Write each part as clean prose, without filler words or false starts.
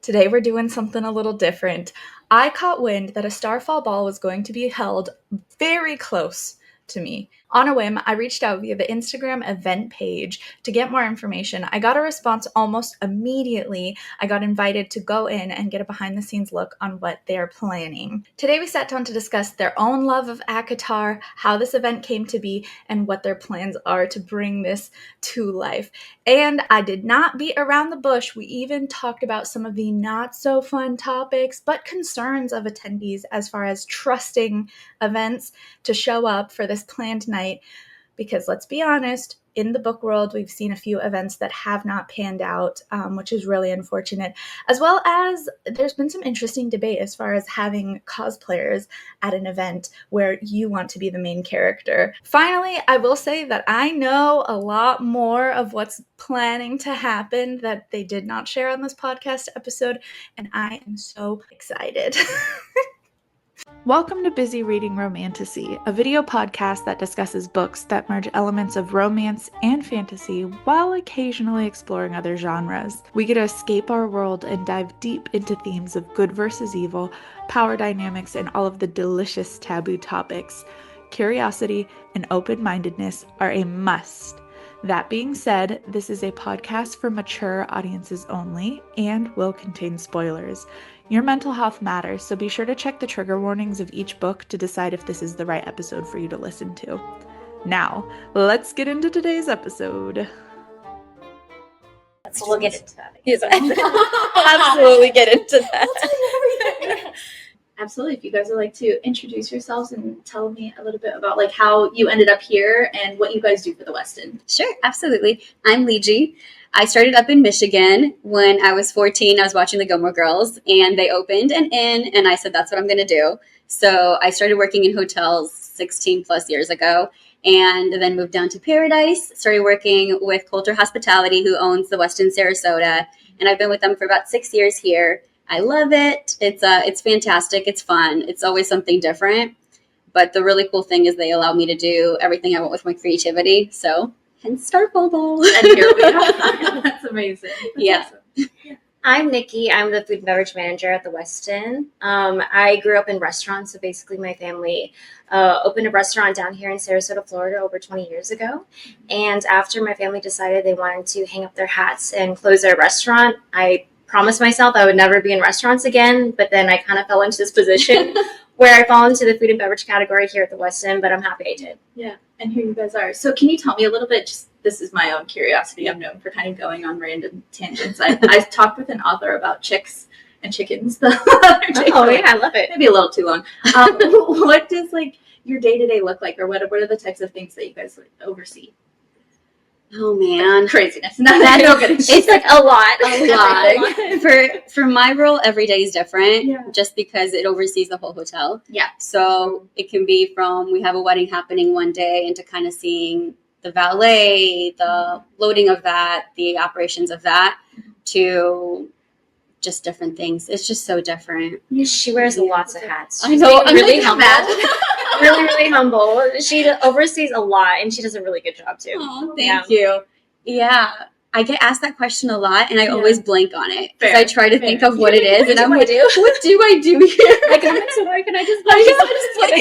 Today we're doing something a little different. I caught wind that a Starfall Ball was going to be held very close to me. On a whim, I reached out via the Instagram event page to get more information. I got a response almost immediately. I got invited to go in and get a behind-the-scenes look on what they're planning. Today we sat down to discuss their own love of ACOTAR, how this event came to be, and what their plans are to bring this to life. And I did not beat around the bush. We even talked about some of the not-so-fun topics, but concerns of attendees as far as trusting events to show up for this planned night, because let's be honest, in the book world, we've seen a few events that have not panned out, which is really unfortunate, as well as there's been some interesting debate as far as having cosplayers at an event where you want to be the main character. Finally, I will say that I know a lot more of what's planning to happen that they did not share on this podcast episode, and I am so excited. Welcome to Busy Reading Romantasy, a video podcast that discusses books that merge elements of romance and fantasy while occasionally exploring other genres. We get to escape our world and dive deep into themes of good versus evil, power dynamics, and all of the delicious taboo topics. Curiosity and open-mindedness are a must. That being said, this is a podcast for mature audiences only and will contain spoilers. Your mental health matters, so be sure to check the trigger warnings of each book to decide if this is the right episode for you to listen to. Now, let's get into today's episode. So we'll get into that. Yes, Absolutely get into that. Absolutely. If you guys would like to introduce yourselves and tell me a little bit about like how you ended up here and what you guys do for the Westin. Sure, absolutely. I'm Ligia. I started up in Michigan when I was 14. I was watching the Gilmore Girls and they opened an inn and I said, that's what I'm going to do. So I started working in hotels 16 plus years ago and then moved down to Paradise, started working with Coulter Hospitality, who owns the Westin Sarasota. And I've been with them for about 6 years here. I love it. It's fantastic. It's fun. It's always something different. But the really cool thing is they allow me to do everything I want with my creativity. So hence Starfall Ball. And here we are. That's amazing. That's awesome. I'm Nikki. I'm the food and beverage manager at the Westin. I grew up in restaurants, so basically my family opened a restaurant down here in Sarasota, Florida over 20 years ago. And after my family decided they wanted to hang up their hats and close their restaurant, I promised myself I would never be in restaurants again, but then I kind of fell into this position where I fall into the food and beverage category here at the Westin, but I'm happy I did. Yeah, and here you guys are. So can you tell me a little bit, just this is my own curiosity. I'm known for kind of going on random tangents. I talked with an author about chicks and chickens the other day. Oh, yeah, I love it. Maybe a little too long. What does like your day-to-day look like, or what are the types of things that you guys oversee? Oh man, like craziness. It's like a lot. For my role, every day is different. Yeah. Just because it oversees the whole hotel. Yeah. So it can be from we have a wedding happening one day into kind of seeing the valet, the loading of that, the operations of that, to just different things. It's just so different. She wears lots of hats. I know. I'm really humble. really humble. She oversees a lot, and she does a really good job too. Oh, thank you. Yeah, I get asked that question a lot, and I always blank on it because I try to think of what it is, and I'm like, what do I do here? I come into work and I just blank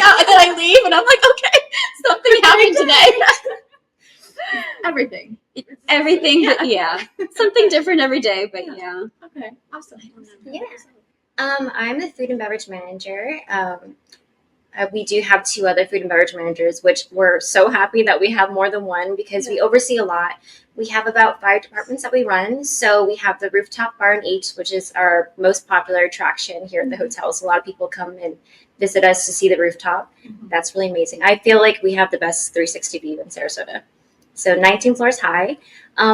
out, and then I leave, and I'm like, okay, something happened today. Everything, but something different every day, but yeah. Okay, awesome. Yeah. I'm the food and beverage manager. We do have 2 other food and beverage managers, which we're so happy that we have more than one because we oversee a lot. We have about 5 departments that we run. So we have the rooftop bar and eats, which is our most popular attraction here at the hotel. So a lot of people come and visit us to see the rooftop. Mm-hmm. That's really amazing. I feel like we have the best 360 view in Sarasota. So 19 floors high.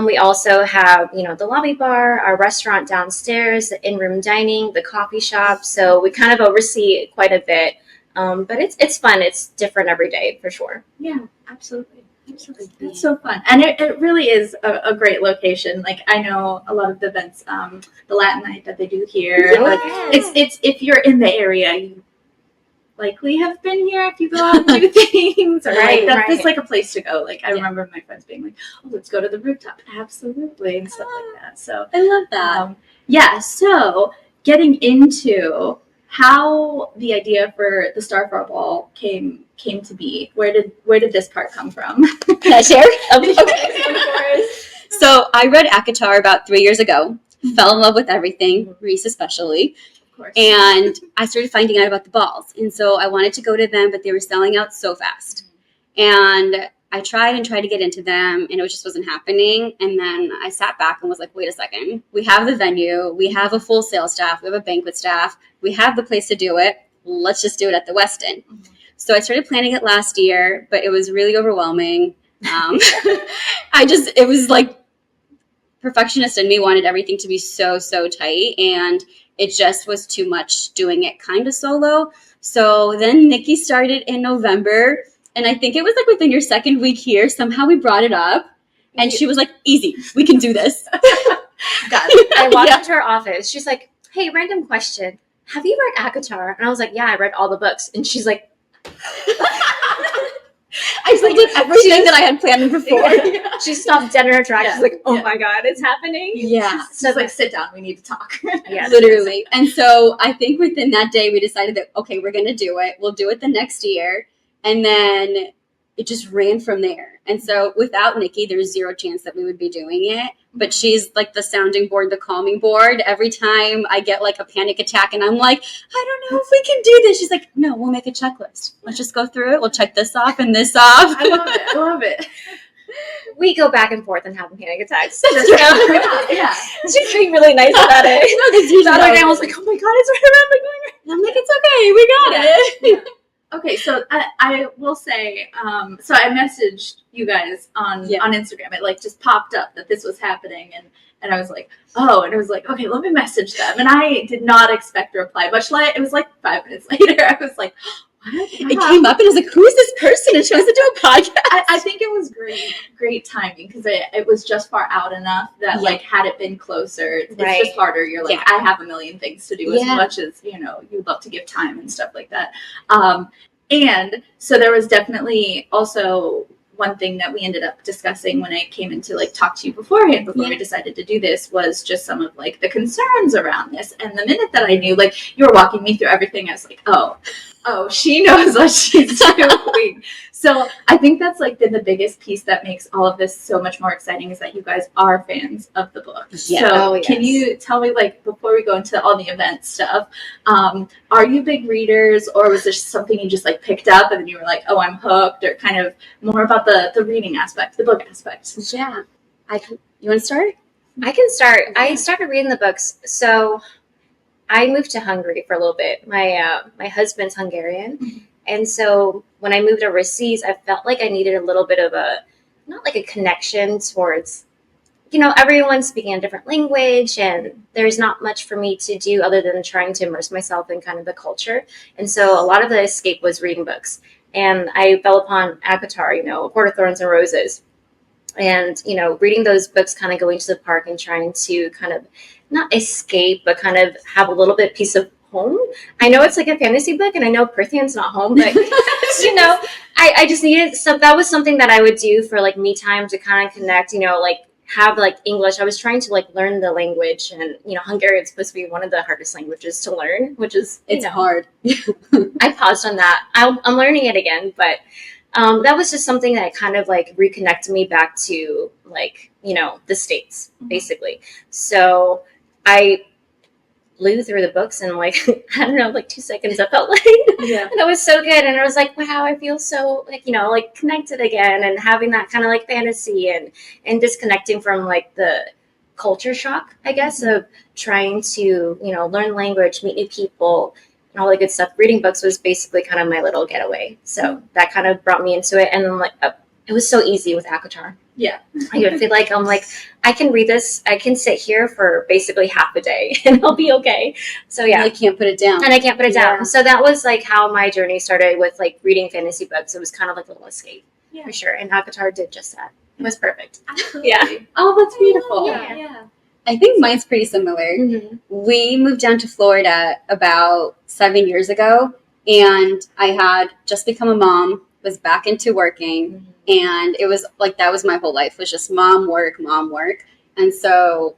We also have, the lobby bar, our restaurant downstairs, the in-room dining, the coffee shop. So we kind of oversee quite a bit. But it's fun. It's different every day for sure. Yeah, absolutely. That's so fun. And it really is a great location. Like I know a lot of the events, the Latin night that they do here. Yes. Like it's if you're in the area, you likely have been here if you go out and do things. Or that's like a place to go. Like I remember my friends being like, oh, let's go to the rooftop. Absolutely. And stuff like that. So I love that. Yeah, so getting into how the idea for the Starfall Ball came to be. Where did this part come from? Can I share? Of course. So I read ACOTAR about 3 years ago, fell in love with everything, Reese especially, Of course. and I started finding out about the balls. And so I wanted to go to them, but they were selling out so fast. And I tried to get into them, and it just wasn't happening. And then I sat back and was like, wait a second. We have the venue. We have a full sales staff. We have a banquet staff. We have the place to do it. Let's just do it at the Westin. So I started planning it last year, but it was really overwhelming. It was like perfectionist in me wanted everything to be so tight, and it just was too much doing it kind of solo. So then Nikki started in November, and I think it was like within your second week here, somehow we brought it up, and she was like, easy, we can do this. Got it. I walked into her office. She's like, hey, random question. Have you read ACOTAR? And I was like, yeah, I read all the books. And she's like, I just did everything that I had planned before. She stopped dead in her tracks. Yeah. She's like, oh Yeah. my God, it's happening. Yeah. So it's like, sit down, we need to talk. Yeah. Literally. And so I think within that day, we decided that, okay, we're going to do it. We'll do it the next year. And then it just ran from there. And so without Nikki, there's zero chance that we would be doing it. But she's like the sounding board, the calming board. Every time I get like a panic attack and I'm like, I don't know if we can do this. She's like, no, we'll make a checklist. Let's just go through it. We'll check this off and this off. I love it. I love it. We go back and forth and have panic attacks. Yeah. She's being really nice about it. No, that's usually The other how day it I was is. like, oh my God, it's right around the corner. And I'm like, it's okay. We got it. Okay, so I will say, so I messaged you guys on Instagram. It like just popped up that this was happening, and I was like, oh, and I was like, okay, let me message them. And I did not expect a reply, much like it was like 5 minutes later. I was like, what? It came up and I was like, who is this person? And she wants to do a podcast. I think it was great timing because it was just far out enough that like had it been closer, it's just harder. You're like, I have a million things to do as much as you'd love to give time and stuff like that. And so there was definitely also one thing that we ended up discussing when I came in to like talk to you beforehand before we decided to do this was just some of like the concerns around this. And the minute that I knew, like you were walking me through everything, I was like, oh, she knows what she's doing. So I think that's like been the biggest piece that makes all of this so much more exciting is that you guys are fans of the book. Yeah. So can you tell me, like, before we go into all the event stuff, are you big readers, or was this something you just like picked up and then you were like, oh, I'm hooked, or kind of more about the reading aspect, the book aspect? Yeah. You want to start? I can start. I started reading the books. So I moved to Hungary for a little bit. My husband's Hungarian. And so when I moved overseas, I felt like I needed a little bit of not like a connection towards, everyone speaking a different language, and there's not much for me to do other than trying to immerse myself in kind of the culture. And so a lot of the escape was reading books. And I fell upon ACOTAR, A Court of Thorns and Roses. And, reading those books, kind of going to the park and trying to kind of not escape, but kind of have a little bit piece of home. I know it's like a fantasy book, and I know Prythian's not home, but I just needed that was something that I would do for like me time to kind of connect, like have like English. I was trying to like learn the language, and Hungarian is supposed to be one of the hardest languages to learn, which is it's hard. I paused on that. I'm learning it again, but that was just something that kind of like reconnected me back to like the States basically. So I blew through the books in like I don't know, like 2 seconds. I felt like and it was so good, and I was like, wow, I feel so like like connected again, and having that kind of like fantasy and disconnecting from like the culture shock, I guess, of trying to learn language, meet new people, and all the good stuff. Reading books was basically kind of my little getaway, so that kind of brought me into it. And then like it was so easy with ACOTAR. I feel like I can read this. I can sit here for basically half a day and I'll be okay. So yeah. And I can't put it down. So that was like how my journey started with like reading fantasy books. It was kind of like a little escape for sure. And ACOTAR did just that. It was perfect. Absolutely. Yeah. Oh, that's beautiful. Yeah. I think mine's pretty similar. Mm-hmm. We moved down to Florida about 7 years ago, and I had just become a mom, was back into working, and it was like that was my whole life, was just mom work. And so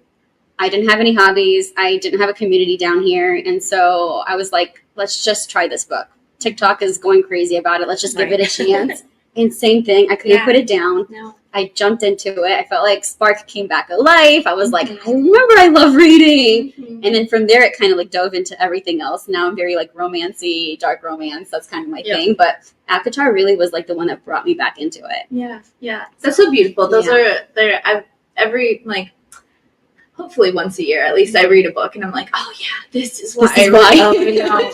I didn't have any hobbies. I didn't have a community down here. And so I was like, let's just try this book. TikTok is going crazy about it. Let's just give it a chance. And same thing. I couldn't put it down. No. I jumped into it. I felt like spark came back alive. I was like, I remember I love reading. And then from there, it kind of like dove into everything else. Now I'm very like romancy, dark romance. That's kind of my thing. But ACOTAR really was like the one that brought me back into it. Yeah. That's so beautiful. Those are every like, hopefully once a year at least I read a book and I'm like, oh yeah, this is why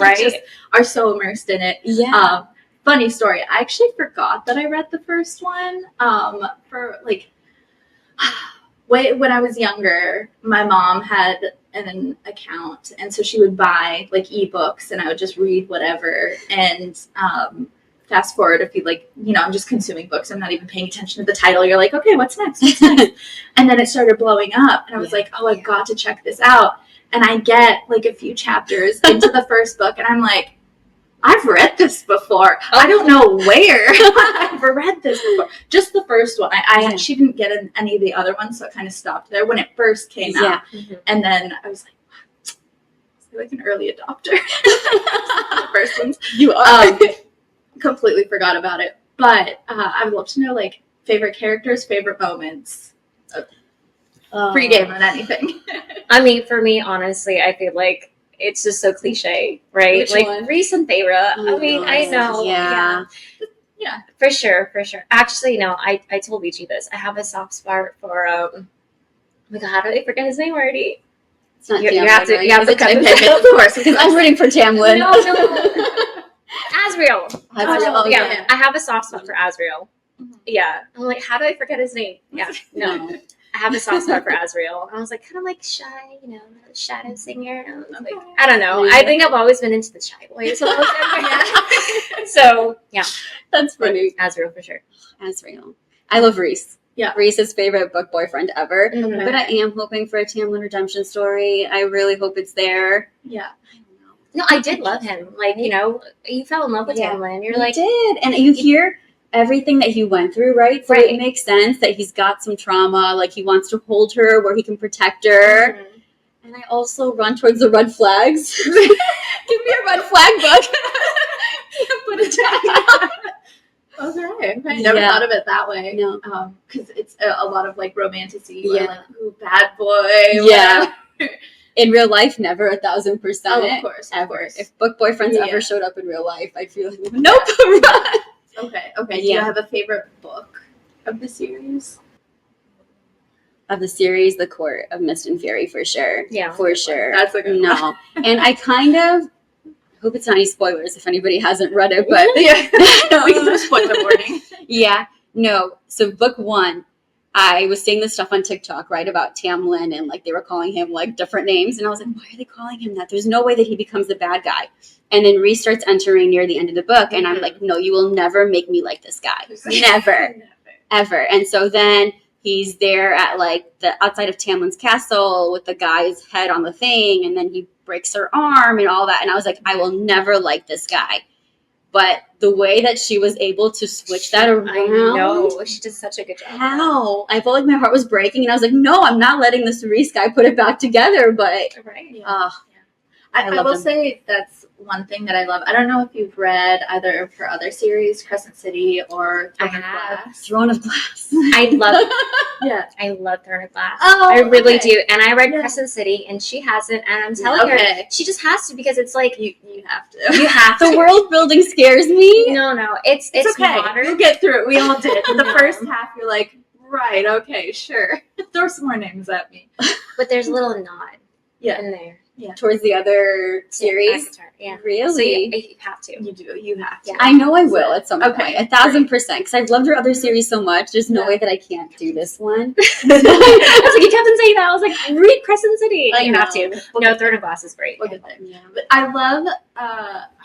right? Just are so immersed in it. Funny story, I actually forgot that I read the first one for like when I was younger. My mom had an account, and so she would buy like ebooks and I would just read whatever. And fast forward a few, like, you know, I'm just consuming books. I'm not even paying attention to the title. You're like, okay, what's next? And then it started blowing up. And I was like, oh, I've got to check this out. And I get like a few chapters into the first book. And I'm like, I've read this before. I don't know where I've read this before. Just the first one. She didn't get any of the other ones. So it kind of stopped there when it first came out. And then I was like, wow, I'm like an early adopter. The first ones. You are. Completely forgot about it, but I would love to know like favorite characters, favorite moments, pre-game and anything. I mean, for me, honestly, I feel like it's just so cliche, right? Which like one? Reese and Thera. I mean, I know, yeah, for sure. Actually, no, I told Ligia this. I have a soft spot for oh my god, how do I forget his name already? It's not you have to cut it. Of course, because I'm rooting for Tamlin. No. Azriel. Yeah. I have a soft spot for Azriel. Yeah. I'm like, how do I forget his name? Yeah. No. I have a soft spot for Azriel. And I was like, kind of like shy, you know, shadow singer. And I was like, I don't know. I think I've always been into the shy boys. So, yeah. That's funny. Azriel for sure. Azriel. I love Reese. Yeah. Reese's favorite book boyfriend ever. But I am hoping for a Tamlin redemption story. I really hope it's there. Yeah. No, I did love him. Like, you know, you fell in love with Tamlin. You're like, did. And you hear everything that he went through, right? So it makes sense that he's got some trauma. Like, he wants to hold her where he can protect her. And I also run towards the red flags. Give me a red flag book. Put it down. Okay. I never thought of it that way. No. Because it's a lot of, like, romantasy. Like, ooh, bad boy. Yeah. In real life, never 1,00000%. Oh, of course. Ever. If book boyfriends ever showed up in real life, I'd feel like, nope, run. Okay. Do you have a favorite book of the series? Of the series, The Court of Mist and Fury, for sure. Yeah. For sure. That's a good one. And I kind of hope it's not any spoilers if anybody hasn't read it, but we can do a spoiler warning. No. So book one, I was seeing this stuff on TikTok, right, about Tamlin, and like they were calling him like different names, and I was like, why are they calling him that? There's no way that he becomes the bad guy. And then Reese starts entering near the end of the book, and I'm like, no, you will never make me like this guy. Never. Ever. And so then he's there at like the outside of Tamlin's castle with the guy's head on the thing, and then he breaks her arm and all that. And I was like, I will never like this guy. But the way that she was able to switch that around. I know. She did such a good job. How? I felt like my heart was breaking, and I was like, no, I'm not letting this Reese guy put it back together. But I will say that's one thing that I love. I don't know if you've read either of her other series, Crescent City or Throne of Glass. Throne of Glass. I love I love Throne of Glass. Oh, I really do. And I read Crescent City, and she hasn't. And I'm telling her, she just has to, because it's like you have to. You have to. The world building scares me. No, it's okay. Modern. You'll get through it. We all did. The first half, you're like, right, okay, sure. Throw some more names at me. But there's a little nod in there. Yeah. Towards the other series? Yeah. Really? So you have to. You do. You have to. Yeah. I know I will at some point. 1,000%. Because I've loved her other series so much. There's no way that I can't do this one. I was like, you kept on saying that. I was like, read Crescent City. You have to. No, Throne of Glass is great. But I love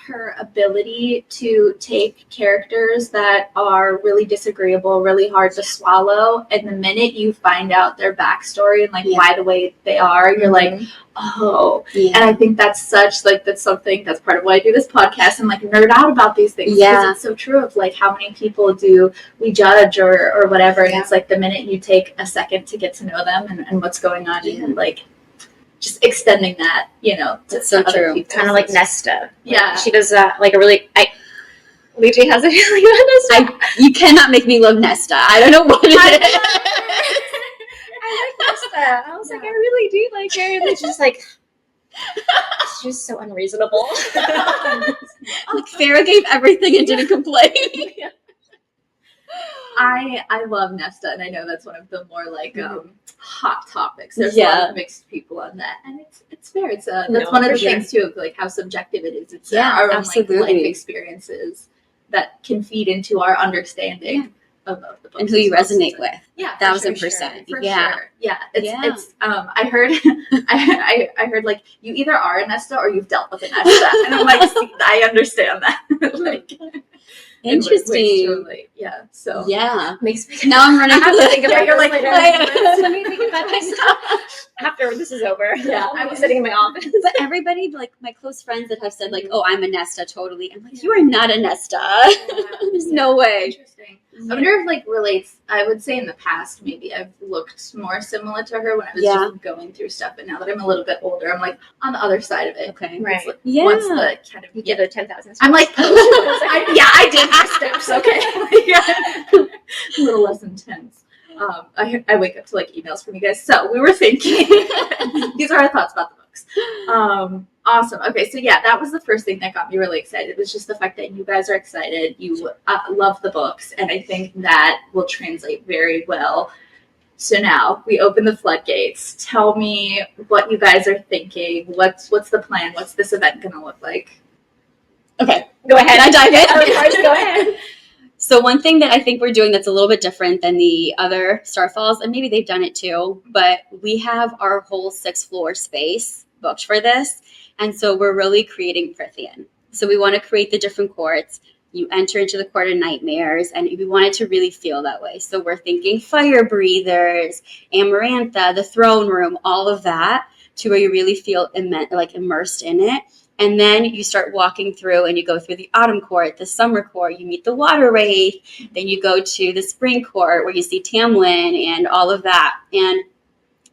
her ability to take characters that are really disagreeable, really hard to swallow, and the minute you find out their backstory and like why the way they are, you're like, oh. And I think that's something that's part of why I do this podcast and like nerd out about these things, because it's so true of like how many people do we judge or whatever, and it's like the minute you take a second to get to know them and what's going on, and like just extending that, you know, to other people. Kind of like Nesta. Yeah. She does like a really, Ligia has a feeling about Nesta. You cannot make me love Nesta. I don't know what it is. I like Nesta. I was like, I really do like her. And then she's like, she was so unreasonable. Like Farrah gave everything and didn't complain. I love Nesta, and I know that's one of the more like hot topics. There's a lot of mixed people on that, and it's fair. It's that's one of the things too of like how subjective it is. It's our own like life experiences that can feed into our understanding of the books and who you resonate with. Yeah, 1000%. For sure. Yeah, it's I heard I heard like you either are a Nesta or you've dealt with a Nesta, and I'm like, see, I understand that. Like. Interesting. Totally. Yeah. So makes me. Now I'm running to think about. You're like, let me think about this after this is over. Yeah, I was sitting in my office. But everybody, like my close friends that have said, like, "Oh, I'm a Nesta, totally." I'm like, "You are not a Nesta. There's no way." Interesting. I wonder if like relates. I would say in the past maybe I've looked more similar to her when I was just going through stuff, but now that I'm a little bit older, I'm like on the other side of it. Okay, right. Like, what's the kind of you give her 10,000? I'm like, I did my steps. Okay, a little less intense. I wake up to like emails from you guys. So we were thinking. These are our thoughts about the books. Awesome. Okay, so that was the first thing that got me really excited. It was just the fact that you guys are excited. You love the books, and I think that will translate very well. So now we open the floodgates. Tell me what you guys are thinking. What's the plan? What's this event going to look like? Okay, go ahead. I dive in. Go ahead. So one thing that I think we're doing that's a little bit different than the other Starfalls, and maybe they've done it too, but we have our whole 6th floor space booked for this. And so we're really creating Prythian. So we want to create the different courts. You enter into the court of nightmares, and we want it to really feel that way. So we're thinking fire breathers, Amarantha, the throne room, all of that, to where you really feel immersed in it. And then you start walking through, and you go through the autumn court, the summer court, you meet the water wraith, then you go to the spring court where you see Tamlin and all of that. And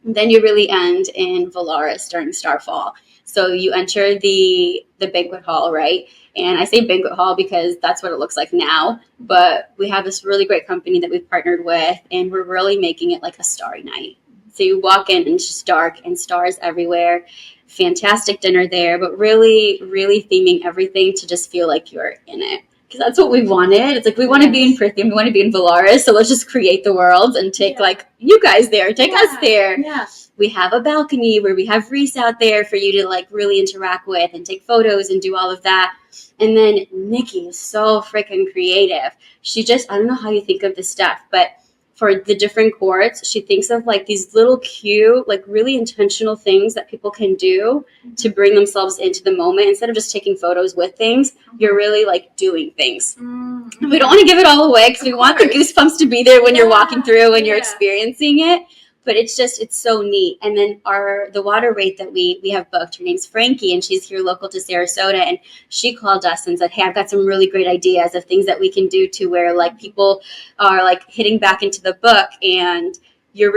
then you really end in Valaris during Starfall. So you enter the banquet hall, right? And I say banquet hall because that's what it looks like now. But we have this really great company that we've partnered with, and we're really making it like a starry night. So you walk in, and it's just dark and stars everywhere. Fantastic dinner there, but really, really theming everything to just feel like you're in it. Because that's what we wanted. It's like we want to be in Prythian, we want to be in Valaris, so let's just create the world and take like you guys there, take us there. Yeah. We have a balcony where we have Reese out there for you to like really interact with and take photos and do all of that. And then Nikki is so freaking creative. She just, I don't know how you think of this stuff, but for the different courts, she thinks of like these little cute, like really intentional things that people can do to bring themselves into the moment. Instead of just taking photos with things, you're really like doing things. Mm-hmm. We don't want to give it all away because we want the goosebumps to be there when you're walking through and you're experiencing it. But it's so neat. And then the water wraith that we have booked, her name's Frankie, and she's here local to Sarasota. And she called us and said, "Hey, I've got some really great ideas of things that we can do to where like people are like hitting back into the book, and you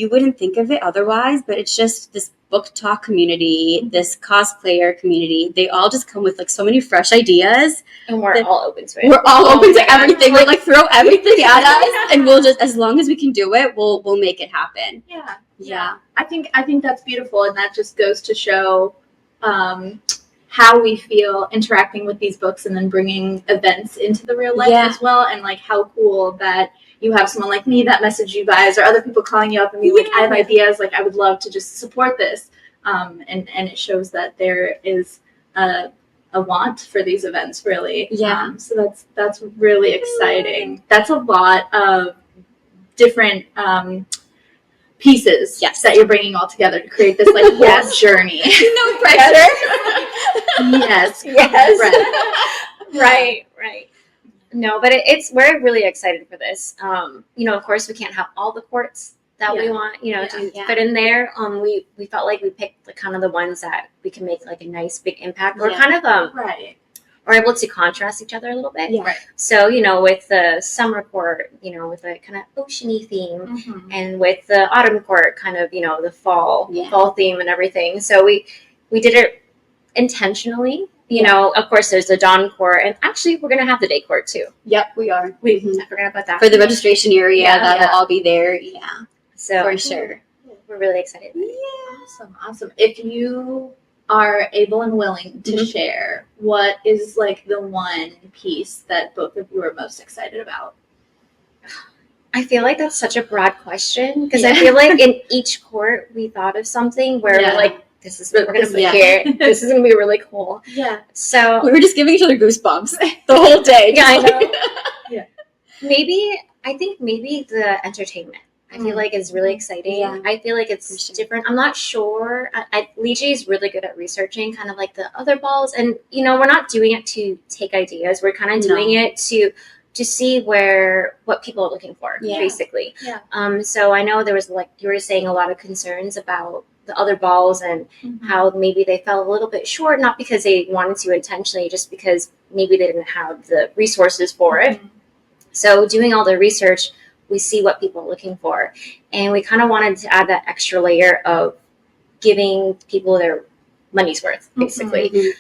wouldn't think of it otherwise, but it's just this book talk community, this cosplayer community. They all just come with like so many fresh ideas. And we're all open to it. We're all open to everything. We're like throw everything at us, and we'll just, as long as we can do it, we'll make it happen. Yeah. I think that's beautiful, and that just goes to show how we feel interacting with these books, and then bringing events into the real life as well, and like how cool that you have someone like me that message you guys, or other people calling you up and being like, I have ideas, like I would love to just support this. And it shows that there is a want for these events, really. Yeah. So that's really exciting. That's a lot of different pieces that you're bringing all together to create this like whole journey. No pressure. Right. No, but we're really excited for this. Of course, we can't have all the courts that we want, to fit in there. We felt like we picked kind of the ones that we can make like a nice big impact, or kind of are able to contrast each other a little bit. Yeah. Right. So, with the summer court, with a kind of oceany theme, and with the autumn court, kind of, the fall theme and everything. So we did it intentionally. Of course, there's the dawn court, and actually, we're gonna have the day court too. Yep, we are. I forgot about that For the registration area, that'll all be there. Yeah, so for sure. We're really excited. Awesome. If you are able and willing to share, what is like the one piece that both of you are most excited about? I feel like that's such a broad question, because I feel like in each court we thought of something where we're like, this is what we're gonna put here. This is gonna be really cool. Yeah. So we were just giving each other goosebumps the whole day. Yeah, I know. I think maybe the entertainment. I feel like it's really exciting. Yeah. I feel like it's different. I'm not sure. Ligia is really good at researching kind of like the other balls. And, we're not doing it to take ideas. We're kind of doing it to see what people are looking for, basically. Yeah. So I know there was, like you were saying, a lot of concerns about the other balls and how maybe they fell a little bit short, not because they wanted to intentionally, just because maybe they didn't have the resources for it. So doing all the research, we see what people are looking for. And we kind of wanted to add that extra layer of giving people their money's worth, basically.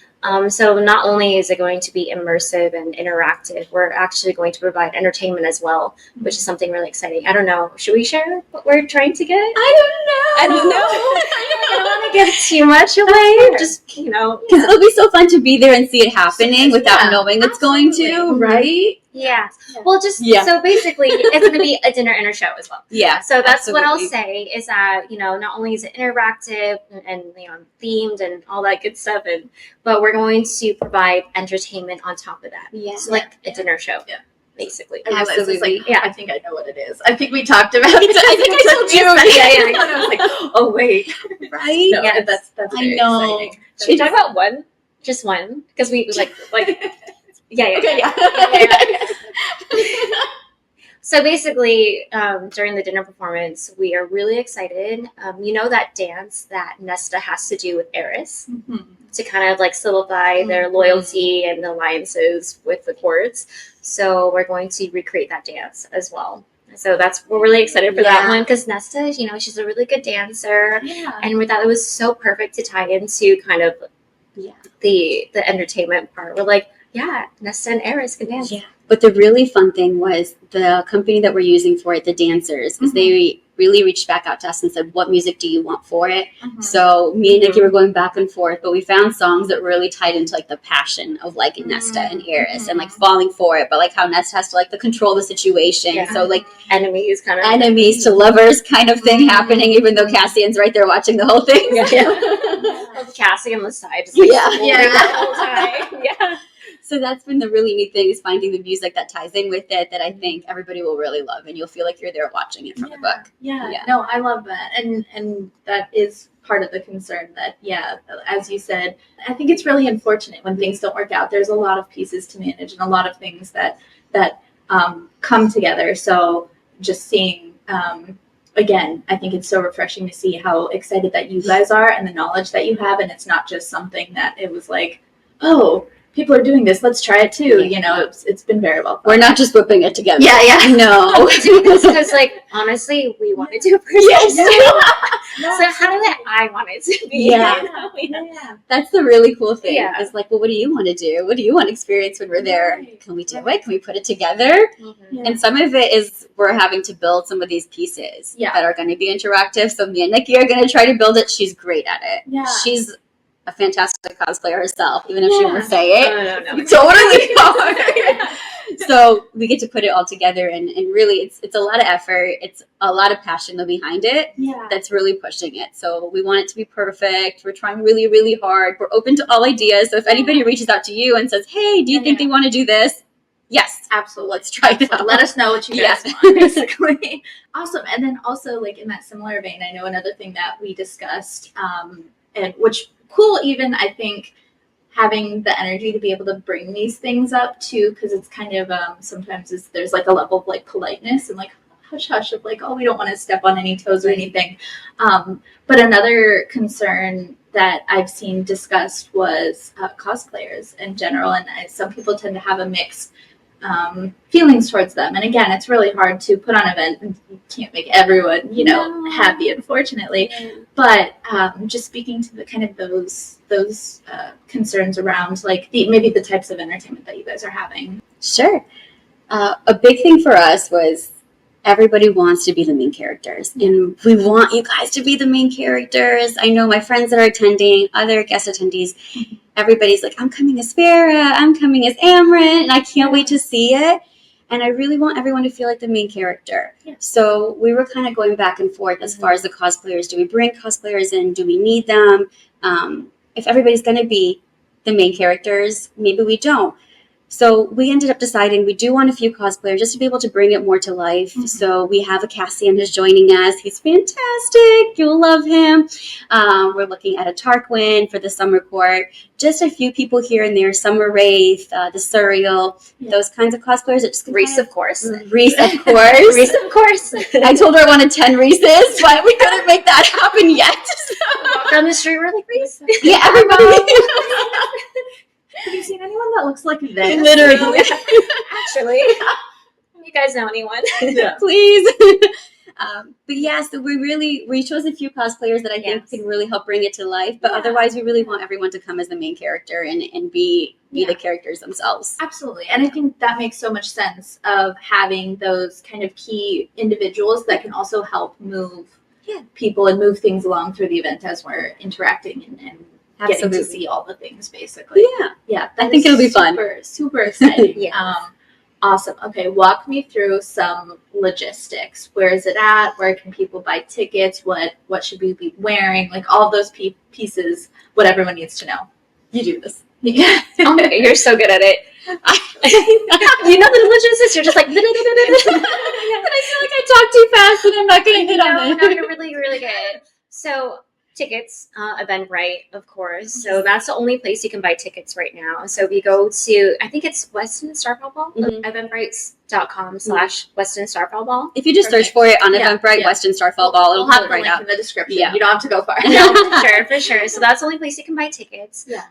So not only is it going to be immersive and interactive, we're actually going to provide entertainment as well, which is something really exciting. I don't know. Should we share what we're trying to get? I don't know. I don't want to give too much away. Just, because it'll be so fun to be there and see it happening without knowing it's going to, right? Yeah. Well, so basically, it's going to be a dinner and a show as well. Yeah. So that's what I'll say is that, not only is it interactive and themed and all that good stuff, but we're going to provide entertainment on top of that. Yeah. So like a dinner show. Yeah. Basically. Absolutely. I think I know what it is. I think we talked about it. I think I told you. And I was like, oh, wait. Right? No, that's very exciting. Should we talk about one? Just one? Because we like yeah. Okay, yeah. So basically, during the dinner performance, we are really excited. That dance that Nesta has to do with Eris to kind of like solidify their loyalty and alliances with the courts. So we're going to recreate that dance as well. So we're really excited for that one, because Nesta, she's a really good dancer, and we thought it was so perfect to tie into kind of the entertainment part. We're like, Nesta and Eris can dance. Yeah. But the really fun thing was the company that we're using for it, the dancers, is they really reached back out to us and said, what music do you want for it? So me and Nikki were going back and forth, but we found songs that really tied into like the passion of like Nesta and Eris and like falling for it, but like how Nesta has to like control the situation. Yeah. So like enemies to lovers kind of thing happening, even though Cassian's right there watching the whole thing. Cassie on the side, just like the whole time. So that's been the really neat thing, is finding the music that ties in with it that I think everybody will really love, and you'll feel like you're there watching it from the book. Yeah. No, I love that. And that is part of the concern that, as you said, I think it's really unfortunate when things don't work out. There's a lot of pieces to manage and a lot of things that come together. So just seeing, again, I think it's so refreshing to see how excited that you guys are and the knowledge that you have. And it's not just something that it was like, oh, people are doing this, let's try it too. It's been very well fun. We're not just whipping it together. No. Because honestly, we want to do it for ourselves too. So how did I want it to be? That's the really cool thing. It's like, well, what do you want to do? What do you want to experience when we're there? Can we do it? Can we put it together? And some of it is we're having to build some of these pieces that are going to be interactive. So me and Nikki are going to try to build it. She's great at it. She's a fantastic cosplayer herself, even if she won't say it. No. Totally are. So we get to put it all together, and really it's a lot of effort. It's a lot of passion behind it that's really pushing it. So we want it to be perfect. We're trying really, really hard. We're open to all ideas. So if anybody reaches out to you and says, hey, do you think they want to do this? Yes, absolutely. Let's try it out. Let us know what you guys want, basically. Awesome. And then also, like, in that similar vein, I know another thing that we discussed, and which cool, even I think having the energy to be able to bring these things up too, because it's kind of sometimes there's like a level of like politeness and like hush hush of like, oh, we don't want to step on any toes or anything. But another concern that I've seen discussed was cosplayers in general, and some people tend to have a mixed feelings towards them. And again, it's really hard to put on an event, and you can't make everyone, happy, unfortunately. Yeah. But just speaking to the kind of those concerns around like maybe the types of entertainment that you guys are having. Sure. A big thing for us was everybody wants to be the main characters, and we want you guys to be the main characters. I know my friends that are attending, other guest attendees, everybody's like, I'm coming as Farrah, I'm coming as Amrit, and I can't wait to see it. And I really want everyone to feel like the main character. Yeah. So we were kind of going back and forth as far as the cosplayers. Do we bring cosplayers in? Do we need them? If everybody's going to be the main characters, maybe we don't. So we ended up deciding we do want a few cosplayers just to be able to bring it more to life. Mm-hmm. So we have a Cassian who's joining us. He's fantastic. You'll love him. We're looking at a Tarquin for the Summer Court. Just a few people here and there. Summer Wraith, the Surreal, those kinds of cosplayers. Reese, of course. Reese, of course. Reese, of course. I told her I wanted 10 Reeses, but we couldn't make that happen yet. Walk down the street, we're like, Reese. Yeah, everybody. Have you seen anyone that looks like this? Literally. Actually, you guys know anyone? Yeah. Please. But yeah, so we chose a few cosplayers that I think can really help bring it to life. But otherwise, we really want everyone to come as the main character and be the characters themselves. Absolutely. And I think that makes so much sense of having those kind of key individuals that can also help move people and move things along through the event as we're interacting and getting to see all the things, basically. Yeah. I think it'll be fun. Super exciting. Awesome. Okay, walk me through some logistics. Where is it at? Where can people buy tickets? What should we be wearing? Like all those pieces, what everyone needs to know. You do this. Yeah. Okay, you're so good at it. You know the logistics. You're just like. And I feel like I talk too fast, and I'm not going to hit on it. No, you're really, really good. So. Tickets, Eventbrite, of course. So that's the only place you can buy tickets right now. So we go to, I think it's Westin Starfall Ball, eventbrite.com/Westin Starfall Ball. If you just search for it on Eventbrite, Westin Starfall Ball, it'll have right up in the description. Yeah. You don't have to go far. No, for sure. So that's the only place you can buy tickets. Yeah.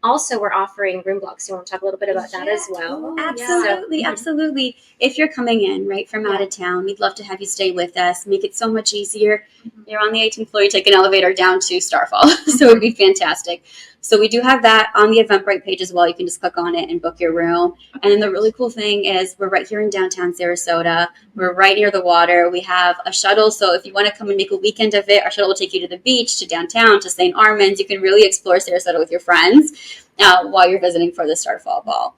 Also, we're offering room blocks. So you want to talk a little bit about that as well? Absolutely. If you're coming in right from out of town, we'd love to have you stay with us. Make it so much easier. You're on the 18th floor. You take an elevator down to Starfall. So it would be fantastic. So we do have that on the Eventbrite page as well. You can just click on it and book your room. And then the really cool thing is we're right here in downtown Sarasota. We're right near the water. We have a shuttle. So if you want to come and make a weekend of it, our shuttle will take you to the beach, to downtown, to St. Armand's. You can really explore Sarasota with your friends while you're visiting for the Starfall Ball.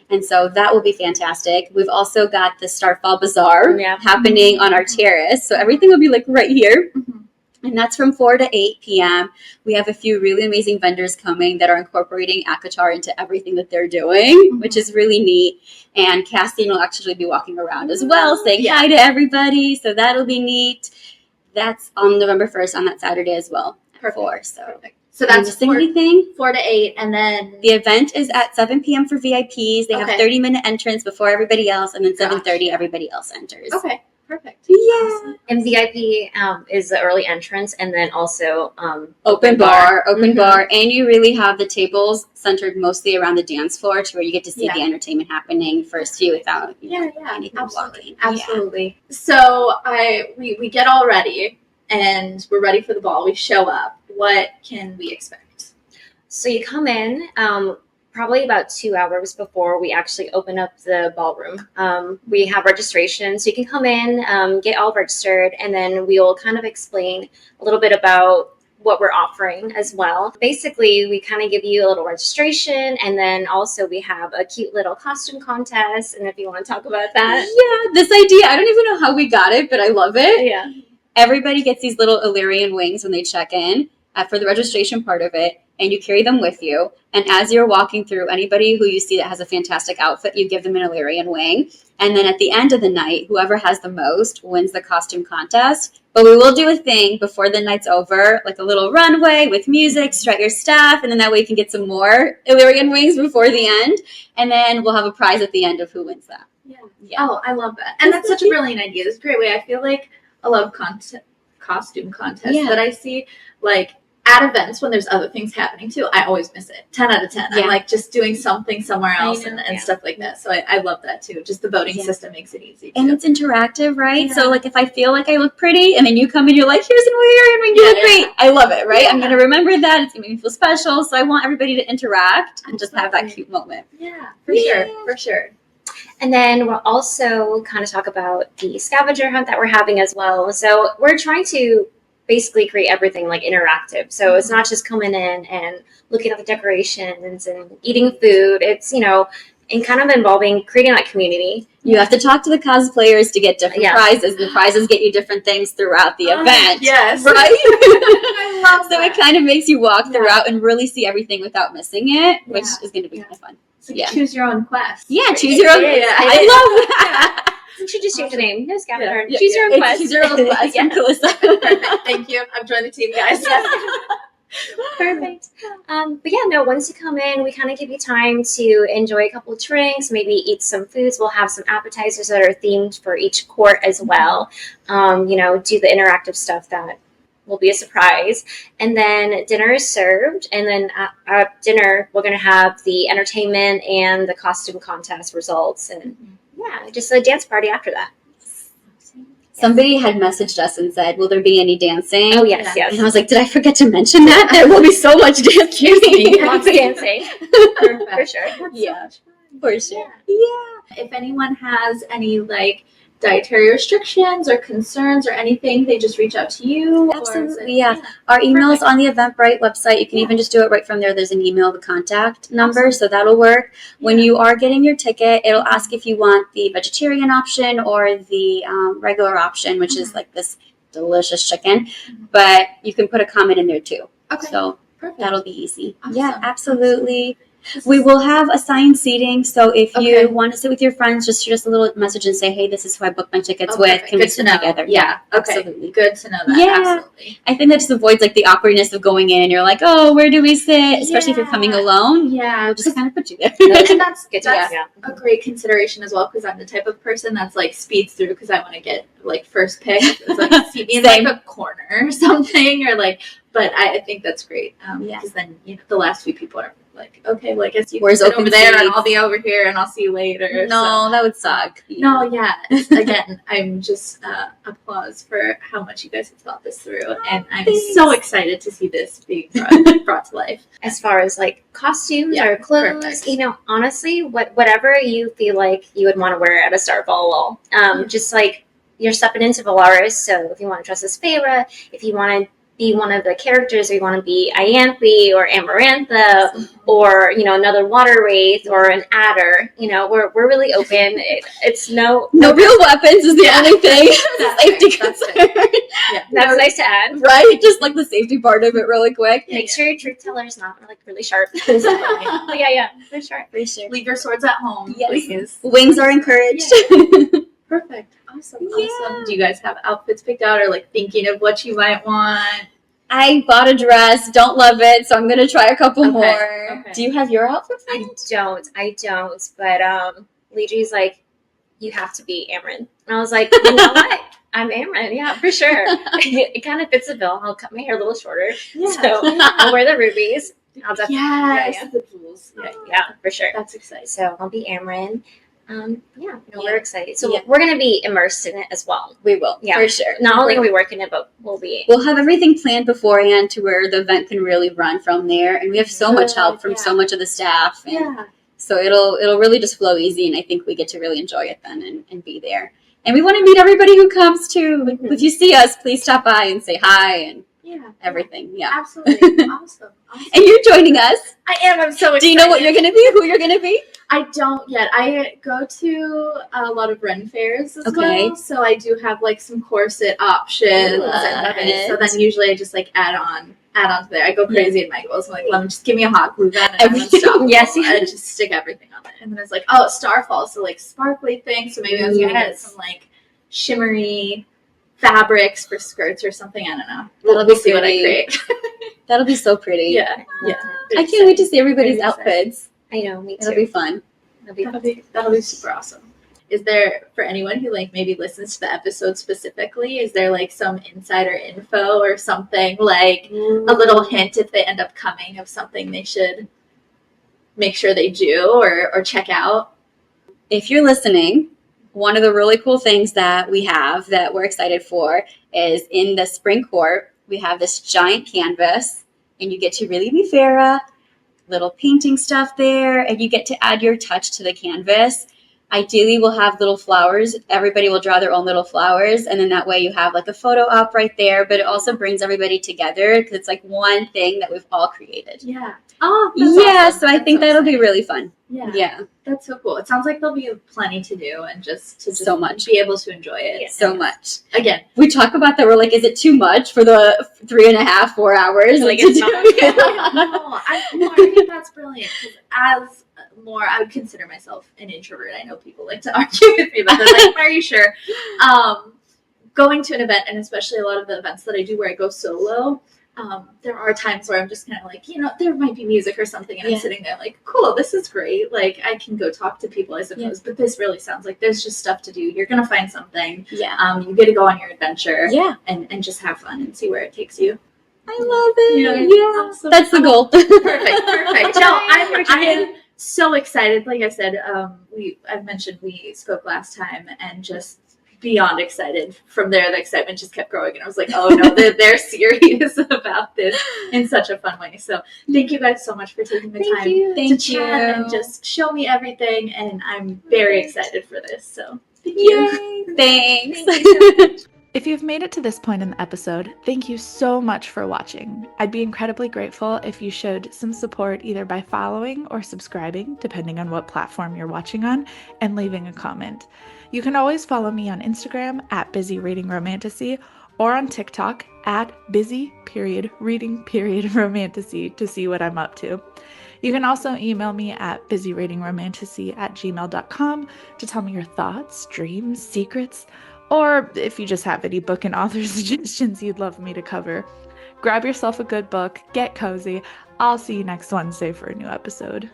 And so that will be fantastic. We've also got the Starfall Bazaar happening on our terrace. So everything will be like right here. And that's from 4 to 8 p.m. We have a few really amazing vendors coming that are incorporating ACOTAR into everything that they're doing, which is really neat. And Cassian will actually be walking around as well, saying hi to everybody. So that'll be neat. That's on November 1st on that Saturday as well. Perfect. So that's 4 to 8, and then the event is at 7 p.m. for VIPs. They have 30-minute entrance before everybody else, and then 7:30 everybody else enters. Okay. Perfect. Yeah. Awesome. And VIP is the early entrance, and then also open bar, and you really have the tables centered mostly around the dance floor, to where you get to see the entertainment happening first few without anything walking. Absolutely. So we get all ready, and we're ready for the ball. We show up. What can we expect? So you come in. Probably about 2 hours before we actually open up the ballroom. We have registration, so you can come in, get all registered, and then we'll kind of explain a little bit about what we're offering as well. Basically, we kind of give you a little registration, and then also we have a cute little costume contest, and if you want to talk about that. Yeah, this idea, I don't even know how we got it, but I love it. Yeah. Everybody gets these little Illyrian wings when they check in for the registration part of it. And you carry them with you. And as you're walking through, anybody who you see that has a fantastic outfit, you give them an Illyrian wing. And then at the end of the night, whoever has the most wins the costume contest. But we will do a thing before the night's over, like a little runway with music, strut your stuff, and then that way you can get some more Illyrian wings before the end. And then we'll have a prize at the end of who wins that. Yeah. Oh, I love that. And that's such a brilliant idea. It's a great way. I feel like I love costume contests that I see. Like, at events when there's other things happening too, I always miss it. 10 out of 10. I'm like just doing something somewhere else and stuff like that. So I love that too. Just the voting system makes it easy too. And it's interactive, right? So like if I feel like I look pretty and then you come and you're like, here's an weird and you look great. I love it, right? I'm going to remember that. It's going to make me feel special. So I want everybody to interact and just have that cute moment. Yeah, for sure. And then we'll also kind of talk about the scavenger hunt that we're having as well. So we're trying to basically create everything like interactive. So it's not just coming in and looking at the decorations and eating food. It's, you know, and kind of involving creating that community. You have to talk to the cosplayers to get different prizes. The prizes get you different things throughout the event. Yes. Right? I love so it kind of makes you walk throughout and really see everything without missing it, which is going to be kind of fun. So choose your own quest. Yeah, choose your own quest. I love that. You should just change the name. No scavenger. Choose your own quest. Choose your own quest. Perfect. Thank you. I've joined the team, guys. Perfect. But yeah, no, once you come in, we kind of give you time to enjoy a couple of drinks, maybe eat some foods. We'll have some appetizers that are themed for each court as well. You know, do the interactive stuff that will be a surprise. And then dinner is served. And then at dinner, we're going to have the entertainment and the costume contest results. And just a dance party after that. Somebody had messaged us and said, will there be any dancing? Oh, yes. And I was like, did I forget to mention that? There will be so much dancing. Lots of dancing. For sure. For sure. Yeah. If anyone has any, like, dietary restrictions or concerns or anything, they just reach out to you? Absolutely, Our email is on the Eventbrite website. You can even just do it right from there. There's an email, the contact number, so that'll work. When you are getting your ticket, it'll ask if you want the vegetarian option or the regular option, which is like this delicious chicken. But you can put a comment in there too. Okay. So perfect. That'll be easy. Awesome. Yeah, absolutely. We will have assigned seating, so if you want to sit with your friends, just shoot us a little message and say, hey, this is who I booked my tickets with. Can we sit together? Yeah, absolutely. Good to know that. Yeah. Absolutely. I think that just avoids like the awkwardness of going in and you're like, oh, where do we sit? Especially if you're coming alone. Yeah. We'll just kind of put you there. And that's a great consideration as well, because I'm the type of person that's like speeds through because I want to get like first pick. It's like seat me in like a corner or something, or like, but I think that's great. Because then, you know, the last few people are like, okay, well, I guess you can sit over there and I'll be over here and I'll see you later. No, that would suck. No, again, I'm just applause for how much you guys have thought this through, and I'm so excited to see this being brought to life. As far as like costumes or clothes, you know, honestly, whatever you feel like you would want to wear at a Starfall Ball, just like you're stepping into Valaris. So if you want to dress as Feyre, if you want to be one of the characters, or you want to be Ianthe or Amarantha, or, you know, another water wraith or an adder, you know, we're really open. It's no real weapons is the only thing. Safety concern. That's nice to add, right? Just like the safety part of it, really quick. Make sure your truth teller is not like really sharp. For sure. Leave your swords at home, please. Wings are encouraged. Perfect. Awesome. Do you guys have outfits picked out, or like thinking of what you might want? I bought a dress, don't love it, so I'm going to try a couple more. Okay. Do you have your outfit? I don't. But Ligi's like, you have to be Amryn. And I was like, you know what? I'm Amryn, yeah, for sure. It kind of fits the bill. I'll cut my hair a little shorter. Yeah. So I'll wear the rubies. I'll definitely the jewels. Yeah, for sure. That's exciting. So I'll be Amryn. We're excited. So we're going to be immersed in it as well. We will, for sure. Not only are we working it, but we'll have everything planned beforehand to where the event can really run from there. And we have so much help from so much of the staff. And so it'll really just flow easy. And I think we get to really enjoy it then and be there. And we want to meet everybody who comes too. Mm-hmm. If you see us, please stop by and say hi and everything. Yeah. Absolutely. Awesome. And you're joining us. I am. I'm so excited. Do you know what you're going to be? Who you're going to be? I don't yet. I go to a lot of Ren fairs as well, so I do have like some corset options. So then usually I just like add on to there. I go crazy in Michael's. I'm like, let me just give me a hot glue gun and everything. Yes, and just stick everything on it. And then it's like, oh, Starfall, so like sparkly thing. So maybe I was gonna get some like shimmery fabrics for skirts or something. I don't know. We'll see what I create. That'll be so pretty. Yeah. I can't wait to see everybody's outfits. I know, me too. It'll be fun. That'll be super awesome. is there, for anyone who like maybe listens to the episode specifically, is there like some insider info or something, like a little hint if they end up coming of something they should make sure they do or check out? If you're listening, one of the really cool things that we have that we're excited for is in the spring court, we have this giant canvas, and you get to really be Farah, little painting stuff there, and you get to add your touch to the canvas. Ideally, we'll have little flowers. Everybody will draw their own little flowers, and then that way you have like a photo up right there, but it also brings everybody together because it's like one thing that we've all created. Yeah. Oh, yeah, awesome. So I think that'll be really fun. Yeah. That's so cool. It sounds like there'll be plenty to do and just so much. Be able to enjoy it. Yeah. So much. Again, we talk about that. We're like, is it too much for the 3.5, 4 hours? Like, it's not. No, I think that's brilliant because I would consider myself an introvert. I know people like to argue with me, but they're like, are you sure? Going to an event, and especially a lot of the events that I do where I go solo, there are times where I'm just kind of like, there might be music or something, and I'm sitting there like, cool, this is great. Like, I can go talk to people, I suppose, but this really sounds like there's just stuff to do. You're going to find something. Yeah. You get to go on your adventure and just have fun and see where it takes you. I love it. Yeah. Awesome. That's the goal. Perfect. No, I'm so excited. Like I said, I've mentioned we spoke last time, and just beyond excited. From there, the excitement just kept growing, and I was like, oh no, they're serious about this in such a fun way. So thank you guys so much for taking the time to chat and just show me everything, and I'm very excited for this. So thank you. Thanks. Thank you so much. If you've made it to this point in the episode, thank you so much for watching. I'd be incredibly grateful if you showed some support either by following or subscribing, depending on what platform you're watching on, and leaving a comment. You can always follow me on Instagram at Busy Reading Romantasy or on TikTok at busy.reading.romantasy to see what I'm up to. You can also email me at busyreadingromantasy@gmail.com to tell me your thoughts, dreams, secrets, or if you just have any book and author suggestions you'd love me to cover. Grab yourself a good book, get cozy. I'll see you next Wednesday for a new episode.